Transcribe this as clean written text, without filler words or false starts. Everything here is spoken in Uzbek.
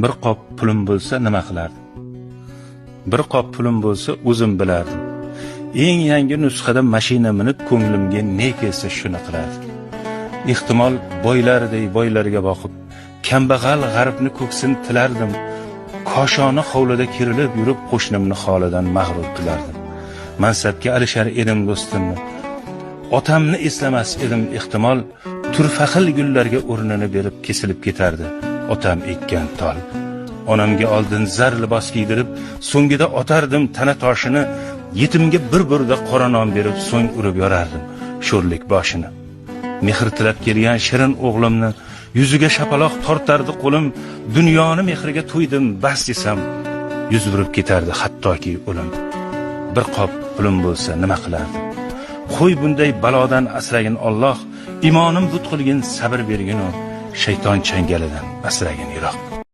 Bir qop pulim bo'lsa nima qilardim? Bir qop pulim bo'lsa o'zim bilardim. Eng yangi nusxada mashina minib ko'nglimga ne kelsa shuni qilardim. Ehtimol boylardek boylarga boqib, kambag'al g'arbni ko'ksin tilardim. Koshona hovlida kirilib yurib qo'shnimni holidan mag'rur qilardim. Mansabga alishar edim do'stimni. Otamni eslamas edim, ehtimol turfaqil gullarga o'rnini berib kesilib ketardi otam ekkan tol. Onamga oldin zar libos kiydirib, so'ngida otardim tana toshini, yetimga bir burda qora non berib so'ng urib yorardim sho'rlik boshini. Mehr tilab kelgan shirin o'g'limni yuziga shapaloq tortardi qo'lim, dunyoni mehriga to'ydim bas desam, yuz burib ketardi hattoki o'lim. Bir qop pulim bo'lsa nima qilardim? Qo'y bunday balodan asragin Alloh, imonim but qilgin, sabr bergin, shayton changalidan asragin yiroq.